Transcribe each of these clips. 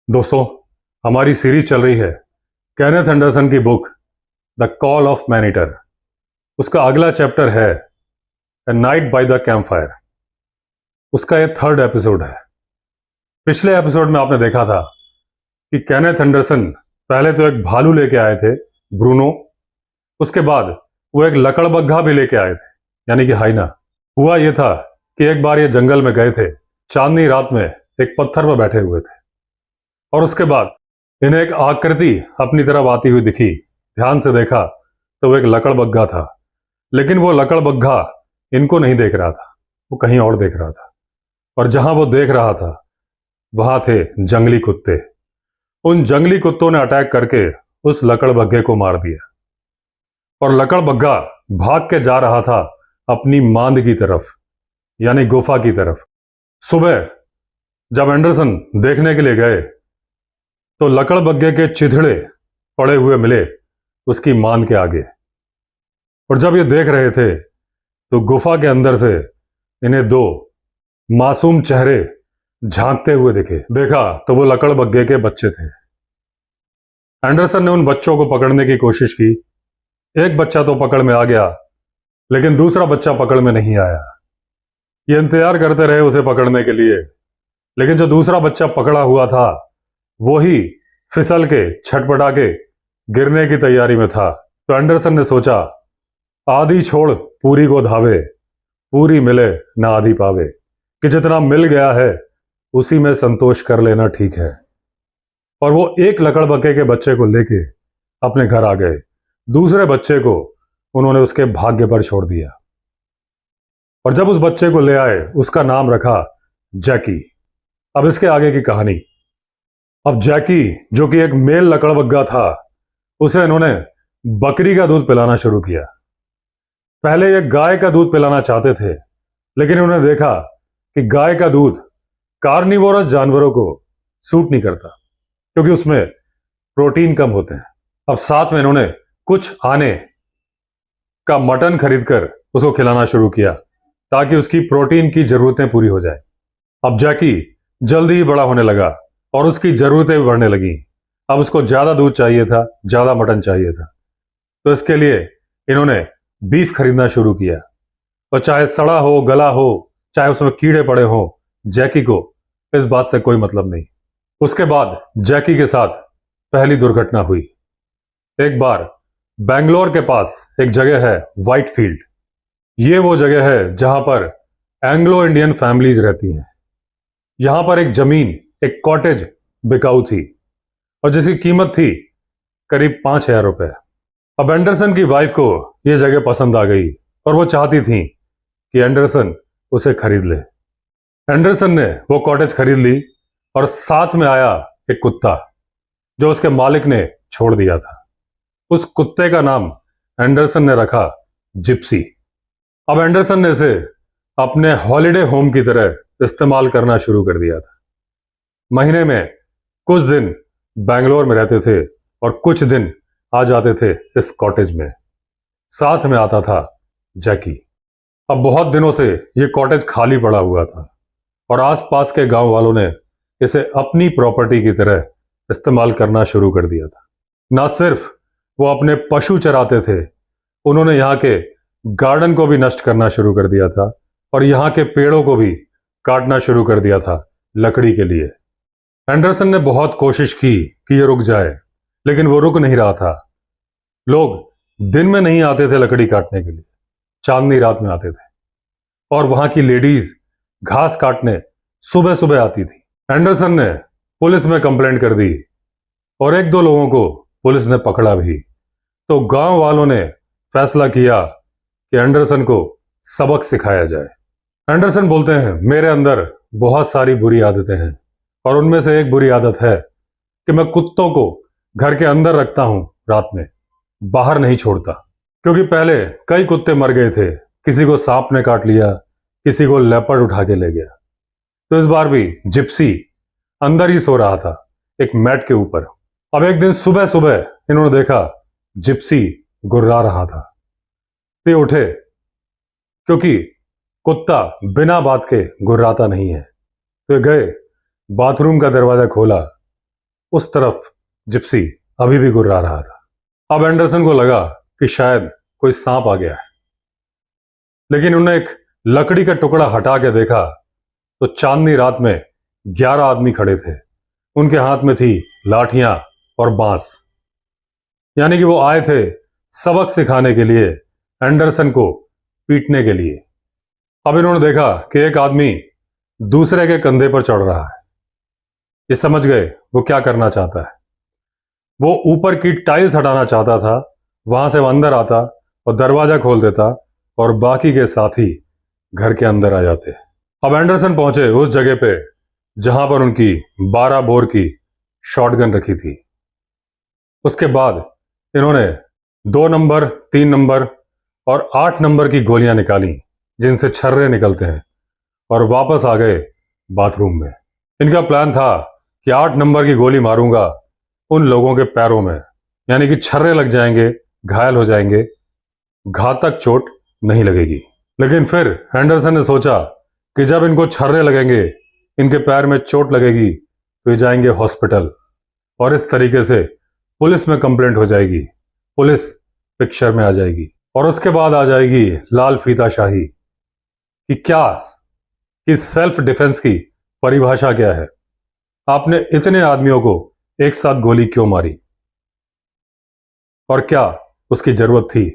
दोस्तों, हमारी सीरीज चल रही है केनेथ एंडरसन की book the call of man eater. उसका अगला चैप्टर है a night by the campfire. उसका ये थर्ड एपिसोड है। पिछले एपिसोड में आपने देखा था कि केनेथ एंडरसन पहले तो एक भालू लेके आए थे, ब्रूनो। उसके बाद वो एक लकड़बग्घा भी लेके आए थे, यानी कि हाइना। हुआ ये था कि एक बार ये जंगल में गए थे, चांदनी रात में एक पत्थर पर बैठे हुए थे और उसके बाद इन्हें एक आकृति अपनी तरफ आती हुई दिखी। ध्यान से देखा तो वो एक लकड़बग्घा था, लेकिन वो लकड़बग्घा इनको नहीं देख रहा था, वो कहीं और देख रहा था। और जहां वो देख रहा था वहां थे जंगली कुत्ते। उन जंगली कुत्तों ने अटैक करके उस लकड़बग्घे को मार दिया और लकड़बग्घा भाग के जा रहा था अपनी मांद की तरफ, यानी गुफा की तरफ। सुबह जब एंडरसन देखने के लिए गए तो लकड़बग्घे के चिथड़े पड़े हुए मिले उसकी मांद के आगे। और जब ये देख रहे थे तो गुफा के अंदर से इन्हें दो मासूम चेहरे झांकते हुए दिखे। देखा तो वो लकड़बग्घे के बच्चे थे। एंडरसन ने उन बच्चों को पकड़ने की कोशिश की। एक बच्चा तो पकड़ में आ गया, लेकिन दूसरा बच्चा पकड़ में नहीं आया। ये इंतजार करते रहे उसे पकड़ने के लिए, लेकिन जो दूसरा बच्चा पकड़ा हुआ था वो ही फिसल के छटपटा के गिरने की तैयारी में था। तो एंडरसन ने सोचा, आधी छोड़ पूरी को धावे, पूरी मिले ना आधी पावे, कि जितना मिल गया है उसी में संतोष कर लेना ठीक है। और वो एक लकड़बग्घे के बच्चे को लेके अपने घर आ गए। दूसरे बच्चे को उन्होंने उसके भाग्य पर छोड़ दिया और जब उस बच्चे को ले आए उसका नाम रखा जैकी। अब इसके आगे की कहानी। अब जैकी, जो कि एक मेल लकड़बग्घा था, उसे इन्होंने बकरी का दूध पिलाना शुरू किया। पहले ये गाय का दूध पिलाना चाहते थे, लेकिन उन्होंने देखा कि गाय का दूध कार्निवोरस जानवरों को सूट नहीं करता, क्योंकि उसमें प्रोटीन कम होते हैं। अब साथ में इन्होंने कुछ आने का मटन खरीदकर उसको खिलाना शुरू किया ताकि उसकी प्रोटीन की जरूरतें पूरी हो जाए। अब जैकी जल्दी ही बड़ा होने लगा और उसकी जरूरतें भी बढ़ने लगी। अब उसको ज्यादा दूध चाहिए था, ज्यादा मटन चाहिए था। तो इसके लिए इन्होंने बीफ खरीदना शुरू किया, और चाहे सड़ा हो, गला हो, चाहे उसमें कीड़े पड़े हो, जैकी को इस बात से कोई मतलब नहीं। उसके बाद जैकी के साथ पहली दुर्घटना हुई। एक बार बेंगलोर के पास एक जगह है व्हाइट फील्ड। ये वो जगह है जहां पर एंग्लो इंडियन फैमिलीज रहती हैं। यहां पर एक जमीन, एक कॉटेज बिकाऊ थी और जिसकी कीमत थी करीब 5,000 रुपए। अब एंडरसन की वाइफ को यह जगह पसंद आ गई और वो चाहती थी कि एंडरसन उसे खरीद ले। एंडरसन ने वो कॉटेज खरीद ली और साथ में आया एक कुत्ता जो उसके मालिक ने छोड़ दिया था। उस कुत्ते का नाम एंडरसन ने रखा जिप्सी। अब एंडरसन ने इसे अपने हॉलिडे होम की तरह इस्तेमाल करना शुरू कर दिया था। महीने में कुछ दिन बेंगलोर में रहते थे और कुछ दिन आ जाते थे इस कॉटेज में। साथ में आता था जैकी। अब बहुत दिनों से ये कॉटेज खाली पड़ा हुआ था और आसपास के गांव वालों ने इसे अपनी प्रॉपर्टी की तरह इस्तेमाल करना शुरू कर दिया था। ना सिर्फ वो अपने पशु चराते थे, उन्होंने यहाँ के गार्डन को भी नष्ट करना शुरू कर दिया था और यहाँ के पेड़ों को भी काटना शुरू कर दिया था लकड़ी के लिए। एंडरसन ने बहुत कोशिश की कि ये रुक जाए, लेकिन वो रुक नहीं रहा था। लोग दिन में नहीं आते थे लकड़ी काटने के लिए, चांदनी रात में आते थे और वहां की लेडीज घास काटने सुबह सुबह आती थी। एंडरसन ने पुलिस में कंप्लेंट कर दी और एक दो लोगों को पुलिस ने पकड़ा भी। तो गांव वालों ने फैसला किया कि एंडरसन को सबक सिखाया जाए। एंडरसन बोलते हैं, मेरे अंदर बहुत सारी बुरी आदतें हैं और उनमें से एक बुरी आदत है कि मैं कुत्तों को घर के अंदर रखता हूं, रात में बाहर नहीं छोड़ता। क्योंकि पहले कई कुत्ते मर गए थे, किसी को सांप ने काट लिया, किसी को लेपर्ड उठा के ले गया। तो इस बार भी जिप्सी अंदर ही सो रहा था, एक मैट के ऊपर। अब एक दिन सुबह सुबह इन्होंने देखा जिप्सी गुर्रा रहा था। ते उठे, क्योंकि कुत्ता बिना बात के गुर्राता नहीं है। तो गए, बाथरूम का दरवाजा खोला उस तरफ जिप्सी अभी भी गुर्रा रहा था। अब एंडरसन को लगा कि शायद कोई सांप आ गया है, लेकिन उन्हें एक लकड़ी का टुकड़ा हटा के देखा तो चांदनी रात में 11 आदमी खड़े थे। उनके हाथ में थी लाठियां और बांस, यानी कि वो आए थे सबक सिखाने के लिए, एंडरसन को पीटने के लिए। अब इन्होंने देखा कि एक आदमी दूसरे के कंधे पर चढ़ रहा है। ये समझ गए वो क्या करना चाहता है। वो ऊपर की टाइल्स हटाना चाहता था, वहां से वो अंदर आता और दरवाजा खोल देता और बाकी के साथी घर के अंदर आ जाते। अब एंडरसन पहुंचे उस जगह पे जहां पर उनकी 12 बोर की शॉटगन रखी थी। उसके बाद इन्होंने 2 नंबर, 3 नंबर और 8 नंबर की गोलियां निकाली जिनसे छर्रे निकलते हैं, और वापस आ गए बाथरूम में। इनका प्लान था कि 8 नंबर की गोली मारूंगा उन लोगों के पैरों में, यानी कि छर्रे लग जाएंगे, घायल हो जाएंगे, घातक चोट नहीं लगेगी। लेकिन फिर एंडरसन ने सोचा कि जब इनको छर्रे लगेंगे, इनके पैर में चोट लगेगी, तो ये जाएंगे हॉस्पिटल और इस तरीके से पुलिस में कंप्लेंट हो जाएगी, पुलिस पिक्चर में आ जाएगी और उसके बाद आ जाएगी लाल फीताशाही कि क्या, कि सेल्फ डिफेंस की परिभाषा क्या है, आपने इतने आदमियों को एक साथ गोली क्यों मारी और क्या उसकी जरूरत थी।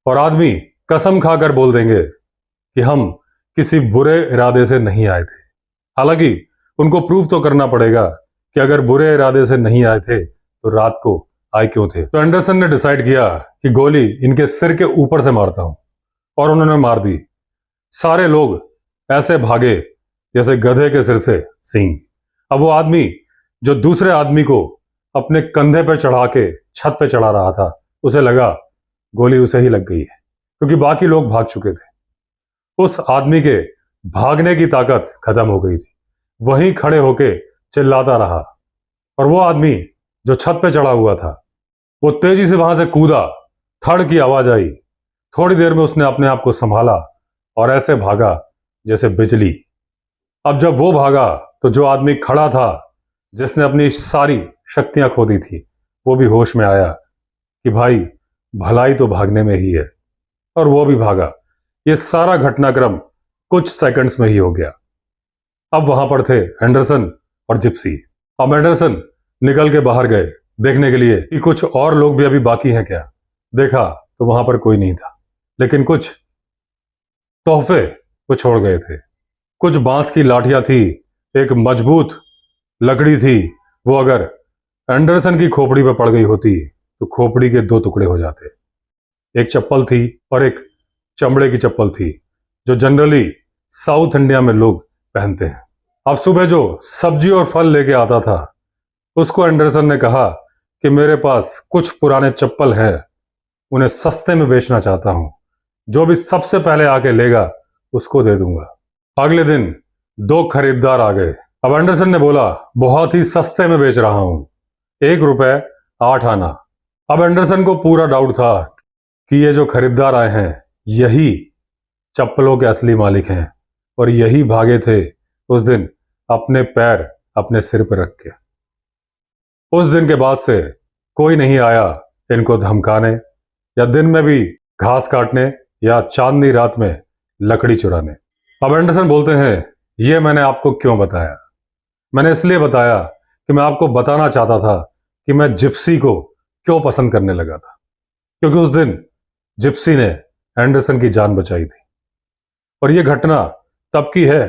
और आदमी कसम खाकर बोल देंगे कि हम किसी बुरे इरादे से नहीं आए थे। हालांकि उनको प्रूव तो करना पड़ेगा कि अगर बुरे इरादे से नहीं आए थे तो रात को आए क्यों थे। तो एंडरसन ने डिसाइड किया कि गोली इनके सिर के ऊपर से मारता हूं, और उन्होंने मार दी। सारे लोग ऐसे भागे जैसे गधे के सिर से सींग। अब वो आदमी जो दूसरे आदमी को अपने कंधे पर चढ़ा के छत पे चढ़ा रहा था, उसे लगा गोली उसे ही लग गई है, क्योंकि बाकी लोग भाग चुके थे। उस आदमी के भागने की ताकत खत्म हो गई थी, वहीं खड़े होके चिल्लाता रहा। और वो आदमी जो छत पे चढ़ा हुआ था, वो तेजी से वहां से कूदा, थड़ की आवाज आई। थोड़ी देर में उसने अपने आप को संभाला और ऐसे भागा जैसे बिजली। अब जब वो भागा तो जो आदमी खड़ा था, जिसने अपनी सारी शक्तियां खो दी थी, वो भी होश में आया कि भाई भलाई तो भागने में ही है, और वो भी भागा। ये सारा घटनाक्रम कुछ सेकंड्स में ही हो गया। अब वहां पर थे एंडरसन और जिप्सी। अब एंडरसन निकल के बाहर गए देखने के लिए कि कुछ और लोग भी अभी बाकी हैं क्या। देखा तो वहां पर कोई नहीं था, लेकिन कुछ तोहफे वो छोड़ गए थे। कुछ बांस की लाठियां थी, एक मजबूत लकड़ी थी, वो अगर एंडरसन की खोपड़ी पे पड़ गई होती तो खोपड़ी के 2 टुकड़े हो जाते। एक चप्पल थी और एक चमड़े की चप्पल थी जो जनरली साउथ इंडिया में लोग पहनते हैं। अब सुबह जो सब्जी और फल लेके आता था, उसको एंडरसन ने कहा कि मेरे पास कुछ पुराने चप्पल हैं, उन्हें सस्ते में बेचना चाहता हूं, जो भी सबसे पहले आके लेगा उसको दे दूंगा। अगले दिन 2 खरीदार आ गए। अब एंडरसन ने बोला बहुत ही सस्ते में बेच रहा हूं, 1 रुपए 8 आना। अब एंडरसन को पूरा डाउट था कि ये जो खरीदार आए हैं यही चप्पलों के असली मालिक हैं, और यही भागे थे उस दिन अपने पैर अपने सिर पर रख के। उस दिन के बाद से कोई नहीं आया इनको धमकाने, या दिन में भी घास काटने, या चांदनी रात में लकड़ी चुराने। अब एंडरसन बोलते हैं ये मैंने आपको क्यों बताया। मैंने इसलिए बताया कि मैं आपको बताना चाहता था कि मैं जिप्सी को क्यों पसंद करने लगा था, क्योंकि उस दिन जिप्सी ने एंडरसन की जान बचाई थी। और यह घटना तब की है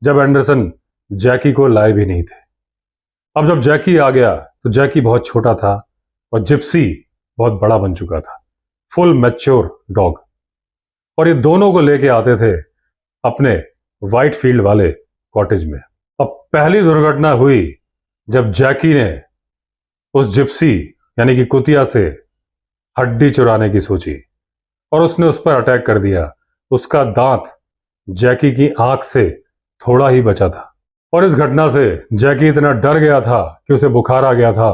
जब एंडरसन जैकी को लाए भी नहीं थे। अब जब जैकी आ गया तो जैकी बहुत छोटा था और जिप्सी बहुत बड़ा बन चुका था, फुल मैच्योर डॉग। और ये दोनों को लेके आते थे अपने व्हाइट फील्ड वाले कॉटेज में। अब पहली दुर्घटना हुई जब जैकी ने उस जिप्सी यानी कि कुतिया से हड्डी चुराने की सोची और उसने उस पर अटैक कर दिया। उसका दांत जैकी की आंख से थोड़ा ही बचा था, और इस घटना से जैकी इतना डर गया था कि उसे बुखार आ गया था,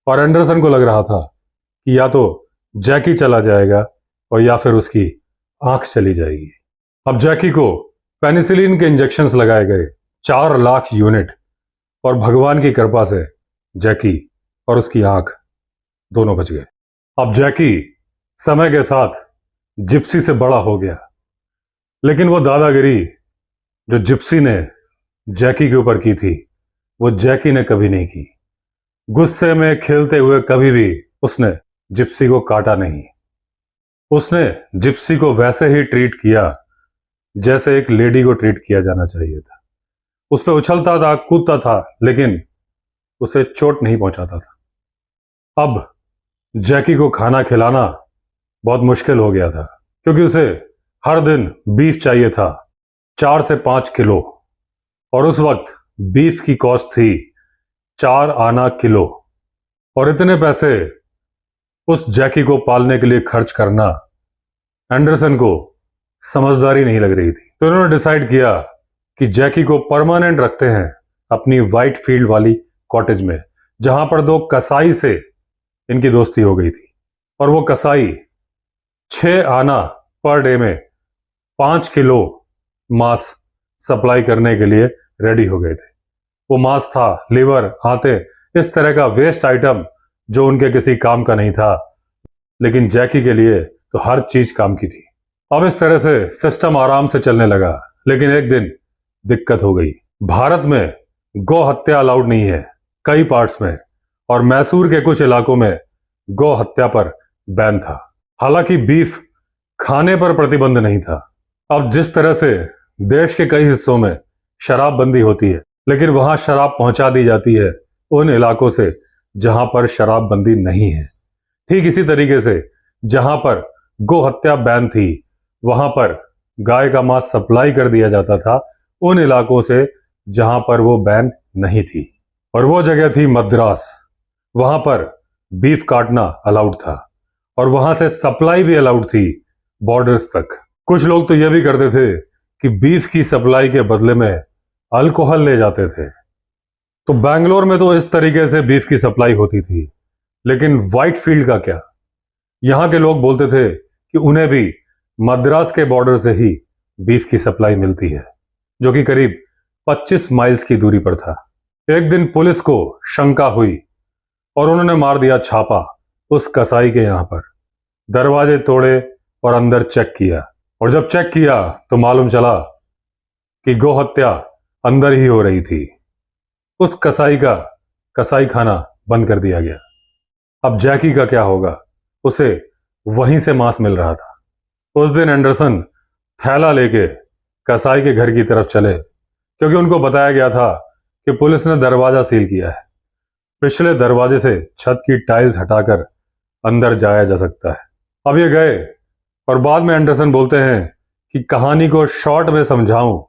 और एंडरसन को लग रहा था कि या तो जैकी चला जाएगा और या फिर उसकी आंख चली जाएगी। अब जैकी को पेनिसिलिन के इंजेक्शंस लगाए गए 4 लाख यूनिट, और भगवान की कृपा से जैकी और उसकी आंख दोनों बच गए। अब जैकी समय के साथ जिप्सी से बड़ा हो गया, लेकिन वो दादागिरी जो जिप्सी ने जैकी के ऊपर की थी वो जैकी ने कभी नहीं की। गुस्से में खेलते हुए कभी भी उसने जिप्सी को काटा नहीं। उसने जिप्सी को वैसे ही ट्रीट किया जैसे एक लेडी को ट्रीट किया जाना चाहिए था। उस पर उछलता था, कूदता था, लेकिन उसे चोट नहीं पहुंचाता था। अब जैकी को खाना खिलाना बहुत मुश्किल हो गया था, क्योंकि उसे हर दिन बीफ चाहिए था, 4 से 5 किलो। और उस वक्त बीफ की कॉस्ट थी 4 आना किलो। और इतने पैसे उस जैकी को पालने के लिए खर्च करना एंडरसन को समझदारी नहीं लग रही थी। तो उन्होंने डिसाइड किया कि जैकी को परमानेंट रखते हैं अपनी व्हाइट फील्ड वाली कॉटेज में, जहां पर 2 कसाई से इनकी दोस्ती हो गई थी। और वो कसाई 6 आना पर डे में 5 किलो मांस सप्लाई करने के लिए रेडी हो गए थे। वो मांस था लिवर, आते, इस तरह का वेस्ट आइटम जो उनके किसी काम का नहीं था, लेकिन जैकी के लिए तो हर चीज काम की थी। अब इस तरह से सिस्टम आराम से चलने लगा, लेकिन एक दिन दिक्कत हो गई। भारत में गौ हत्या अलाउड नहीं है कई पार्ट्स में, और मैसूर के कुछ इलाकों में गौ हत्या पर बैन था। हालांकि बीफ खाने पर प्रतिबंध नहीं था। अब जिस तरह से देश के कई हिस्सों में शराबबंदी होती है, लेकिन वहां शराब पहुंचा दी जाती है उन इलाकों से जहां पर शराबबंदी नहीं है, ठीक इसी तरीके से जहां पर गौ हत्या बैन थी, वहां पर गाय का मांस सप्लाई कर दिया जाता था उन इलाकों से जहां पर वो बैन नहीं थी। और वो जगह थी मद्रास। वहां पर बीफ काटना अलाउड था, और वहां से सप्लाई भी अलाउड थी बॉर्डर्स तक। कुछ लोग तो यह भी करते थे कि बीफ की सप्लाई के बदले में अल्कोहल ले जाते थे। तो बैंगलोर में तो इस तरीके से बीफ की सप्लाई होती थी, लेकिन व्हाइट फील्ड का क्या? यहां के लोग बोलते थे कि उन्हें भी मद्रास के बॉर्डर से ही बीफ की सप्लाई मिलती है, जो कि करीब 25 माइल्स की दूरी पर था। एक दिन पुलिस को शंका हुई और उन्होंने मार दिया छापा उस कसाई के यहां पर। दरवाजे तोड़े और अंदर चेक किया, और जब चेक किया तो मालूम चला कि गौ हत्या अंदर ही हो रही थी। उस कसाई का कसाई खाना बंद कर दिया गया। अब जैकी का क्या होगा? उसे वहीं से मांस मिल रहा था। उस दिन एंडरसन थैला लेके कसाई के घर की तरफ चले, क्योंकि उनको बताया गया था कि पुलिस ने दरवाजा सील किया है। पिछले दरवाजे से छत की टाइल्स हटाकर अंदर जाया जा सकता है। अब ये गए, और बाद में एंडरसन बोलते हैं कि कहानी को शॉर्ट में समझाऊं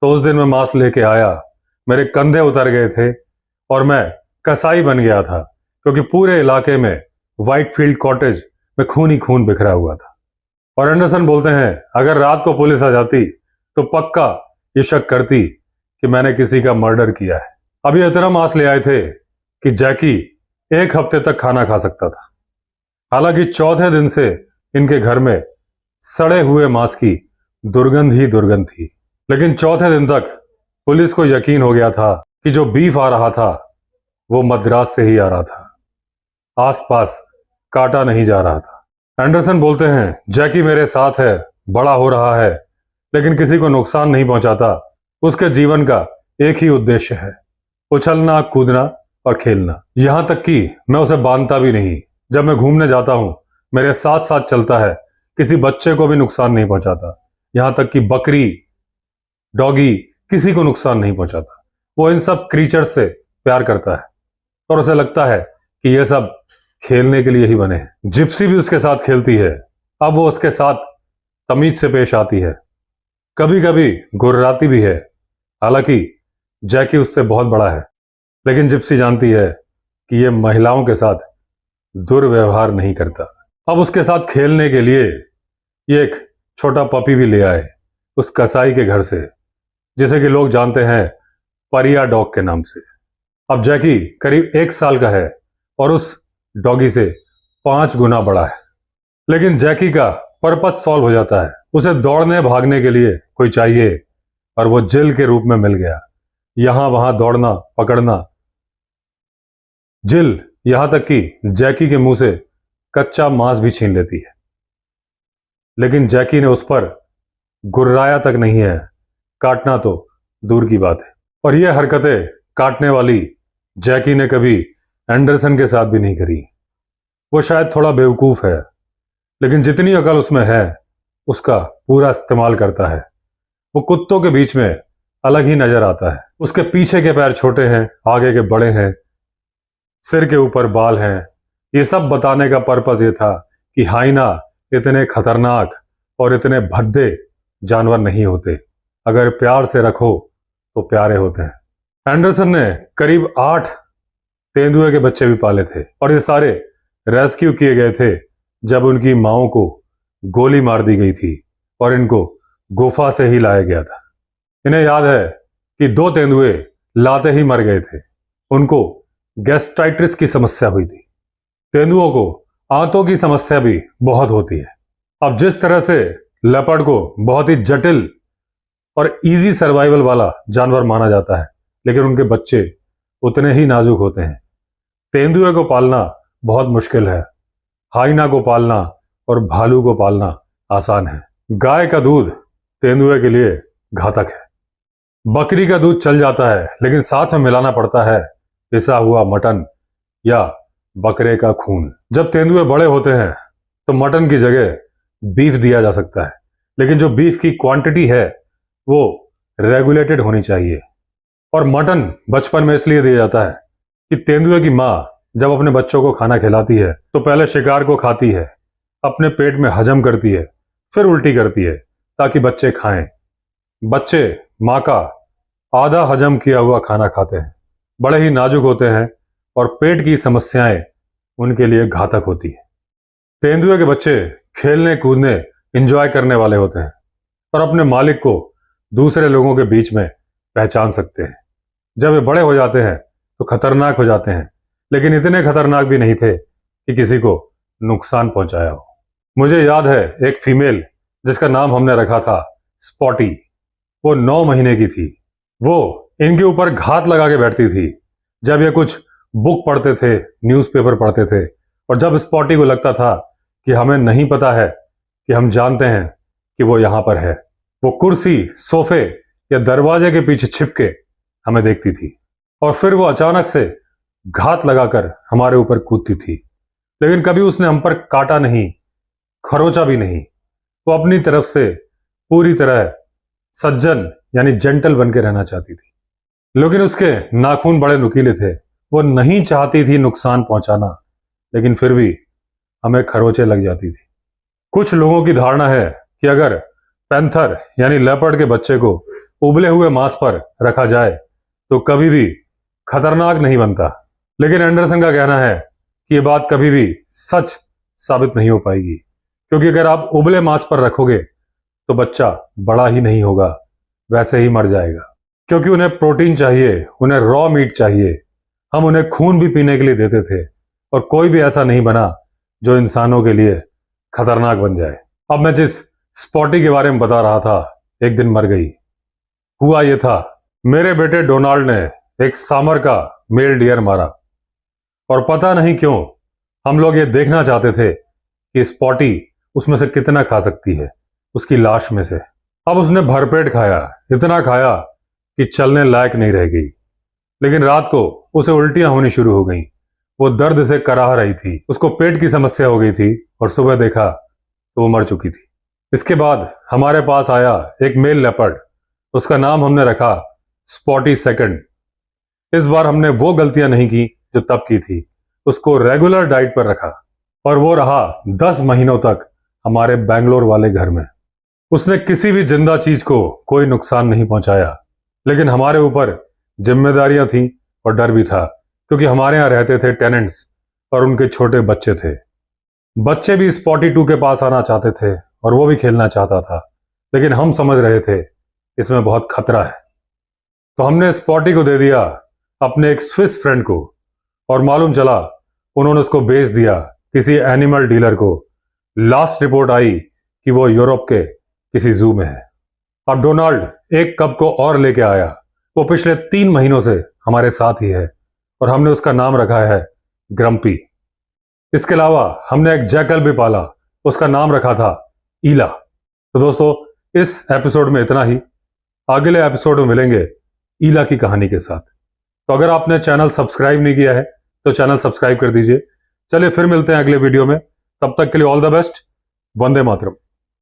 तो उस दिन मैं मांस लेके आया, मेरे कंधे उतर गए थे और मैं कसाई बन गया था, क्योंकि पूरे इलाके में व्हाइट फील्ड कॉटेज में खून ही खून बिखरा हुआ था। और एंडरसन बोलते हैं अगर रात को पुलिस आ जाती तो पक्का ये शक करती कि मैंने किसी का मर्डर किया है। अब ये इतना मांस ले आए थे कि जैकी 1 हफ्ते तक खाना खा सकता था। हालांकि चौथे दिन से इनके घर में सड़े हुए मांस की दुर्गंध ही दुर्गंध थी, लेकिन चौथे दिन तक पुलिस को यकीन हो गया था कि जो बीफ आ रहा था वो मद्रास से ही आ रहा था, आसपास काटा नहीं जा रहा था। एंडरसन बोलते हैं जैकी मेरे साथ है, बड़ा हो रहा है, लेकिन किसी को नुकसान नहीं पहुंचाता। उसके जीवन का एक ही उद्देश्य है, उछलना, कूदना और खेलना। यहां तक कि मैं उसे बांधता भी नहीं। जब मैं घूमने जाता हूं मेरे साथ साथ चलता है, किसी बच्चे को भी नुकसान नहीं पहुंचाता। यहां तक कि बकरी, डॉगी, किसी को नुकसान नहीं पहुंचाता। वो इन सब क्रीचर्स से प्यार करता है और उसे लगता है कि ये सब खेलने के लिए ही बने हैं। जिप्सी भी उसके साथ खेलती है। अब वो उसके साथ तमीज से पेश आती है, कभी कभी गुर्राती भी है। हालांकि जैकी उससे बहुत बड़ा है, लेकिन जिप्सी जानती है कि ये महिलाओं के साथ दुर्व्यवहार नहीं करता। अब उसके साथ खेलने के लिए ये एक छोटा पपी भी ले आए उस कसाई के घर से, जिसे कि लोग जानते हैं परिया डॉग के नाम से। अब जैकी करीब 1 साल का है और उस डॉगी से 5 गुना बड़ा है। लेकिन जैकी का पर्पस सॉल्व हो जाता है। उसे दौड़ने भागने के लिए कोई चाहिए, और वो जेल के रूप में मिल गया। यहां वहां दौड़ना, पकड़ना जिल यहां तक कि जैकी के मुंह से कच्चा मांस भी छीन लेती है, लेकिन जैकी ने उस पर गुर्राया तक नहीं है, काटना तो दूर की बात है। और ये हरकतें काटने वाली जैकी ने कभी एंडरसन के साथ भी नहीं करी। वो शायद थोड़ा बेवकूफ है, लेकिन जितनी अकल उसमें है उसका पूरा इस्तेमाल करता है। वो कुत्तों के बीच में अलग ही नजर आता है। उसके पीछे के पैर छोटे हैं, आगे के बड़े हैं, सिर के ऊपर बाल हैं। ये सब बताने का पर्पज ये था कि हाइना इतने खतरनाक और इतने भद्दे जानवर नहीं होते। अगर प्यार से रखो तो प्यारे होते हैं। एंडरसन ने करीब 8 तेंदुए के बच्चे भी पाले थे और ये सारे रेस्क्यू किए गए थे जब उनकी माओं को गोली मार दी गई थी और इनको गुफा से ही लाया गया था। इन्हें याद है कि 2 तेंदुए लाते ही मर गए थे। उनको गैस्ट्राइटिस की समस्या हुई थी। तेंदुओं को आंतों की समस्या भी बहुत होती है। अब जिस तरह से लेपर्ड को बहुत ही जटिल और इजी सर्वाइवल वाला जानवर माना जाता है, लेकिन उनके बच्चे उतने ही नाजुक होते हैं। तेंदुए को पालना बहुत मुश्किल है, हाइना को पालना और भालू को पालना आसान है। गाय का दूध तेंदुए के लिए घातक है। बकरी का दूध चल जाता है, लेकिन साथ में मिलाना पड़ता है पिसा हुआ मटन या बकरे का खून। जब तेंदुए बड़े होते हैं तो मटन की जगह बीफ दिया जा सकता है, लेकिन जो बीफ की क्वांटिटी है वो रेगुलेटेड होनी चाहिए। और मटन बचपन में इसलिए दिया जाता है कि तेंदुए की माँ जब अपने बच्चों को खाना खिलाती है तो पहले शिकार को खाती है, अपने पेट में हजम करती है, फिर उल्टी करती है ताकि बच्चे खाएं। बच्चे माँ का आधा हजम किया हुआ खाना खाते हैं, बड़े ही नाजुक होते हैं और पेट की समस्याएं उनके लिए घातक होती है। तेंदुए के बच्चे खेलने कूदने एंजॉय करने वाले होते हैं और अपने मालिक को दूसरे लोगों के बीच में पहचान सकते हैं। जब वे बड़े हो जाते हैं तो खतरनाक हो जाते हैं, लेकिन इतने खतरनाक भी नहीं थे कि किसी को नुकसान पहुंचाया हो। मुझे याद है एक फीमेल जिसका नाम हमने रखा था स्पॉटी। वो 9 महीने की थी। वो इनके ऊपर घात लगा के बैठती थी जब ये कुछ बुक पढ़ते थे, न्यूज़पेपर पढ़ते थे। और जब स्पॉटी को लगता था कि हमें नहीं पता है कि हम जानते हैं कि वो यहां पर है, वो कुर्सी, सोफे या दरवाजे के पीछे छिपके हमें देखती थी और फिर वो अचानक से घात लगाकर हमारे ऊपर कूदती थी। लेकिन कभी उसने हम पर काटा नहीं, खरोचा भी नहीं। वो अपनी तरफ से पूरी तरह सज्जन यानी जेंटल बन के रहना चाहती थी, लेकिन उसके नाखून बड़े नुकीले थे। वो नहीं चाहती थी नुकसान पहुंचाना, लेकिन फिर भी हमें खरोचे लग जाती थी। कुछ लोगों की धारणा है कि अगर पैंथर यानी लेपर्ड के बच्चे को उबले हुए मांस पर रखा जाए तो कभी भी खतरनाक नहीं बनता, लेकिन एंडरसन का कहना है कि यह बात कभी भी सच साबित नहीं हो पाएगी, क्योंकि अगर आप उबले मांस पर रखोगे तो बच्चा बड़ा ही नहीं होगा, वैसे ही मर जाएगा। क्योंकि उन्हें प्रोटीन चाहिए, उन्हें रॉ मीट चाहिए। हम उन्हें खून भी पीने के लिए देते थे और कोई भी ऐसा नहीं बना जो इंसानों के लिए खतरनाक बन जाए। अब मैं जिस स्पॉटी के बारे में बता रहा था, एक दिन मर गई। हुआ यह था, मेरे बेटे डोनाल्ड ने एक सामर का मेल डियर मारा और पता नहीं क्यों हम लोग ये देखना चाहते थे कि स्पॉटी उसमें से कितना खा सकती है, उसकी लाश में से। अब उसने भरपेट खाया, इतना खाया कि चलने लायक नहीं रह गई। लेकिन रात को उसे उल्टियां होनी शुरू हो गईं। वो दर्द से कराह रही थी, उसको पेट की समस्या हो गई थी और सुबह देखा तो वो मर चुकी थी। इसके बाद हमारे पास आया एक मेल लेपर्ड, उसका नाम हमने रखा स्पॉटी सेकंड। इस बार हमने वो गलतियां नहीं की जो तब की थी। उसको रेगुलर डाइट पर रखा और वो रहा 10 महीनों तक हमारे बैंगलोर वाले घर में। उसने किसी भी जिंदा चीज को कोई नुकसान नहीं पहुंचाया, लेकिन हमारे ऊपर जिम्मेदारियां थी और डर भी था, क्योंकि हमारे यहाँ रहते थे टेनेंट्स और उनके छोटे बच्चे थे। बच्चे भी स्पॉटी 2 के पास आना चाहते थे और वो भी खेलना चाहता था, लेकिन हम समझ रहे थे इसमें बहुत खतरा है। तो हमने स्पॉटी को दे दिया अपने एक स्विस फ्रेंड को और मालूम चला उन्होंने उसको बेच दिया किसी एनिमल डीलर को। लास्ट रिपोर्ट आई कि वो यूरोप के किसी जू में है। अब डोनाल्ड एक कब को और लेके आया। वो पिछले 3 महीनों से हमारे साथ ही है और हमने उसका नाम रखा है ग्रम्पी। इसके अलावा हमने एक जैकल भी पाला, उसका नाम रखा था ईला। तो दोस्तों, इस एपिसोड में इतना ही। अगले एपिसोड में मिलेंगे ईला की कहानी के साथ। तो अगर आपने चैनल सब्सक्राइब नहीं किया है तो चैनल सब्सक्राइब कर दीजिए। चलिए फिर मिलते हैं अगले वीडियो में। तब तक के लिए all the best. Vande Mataram.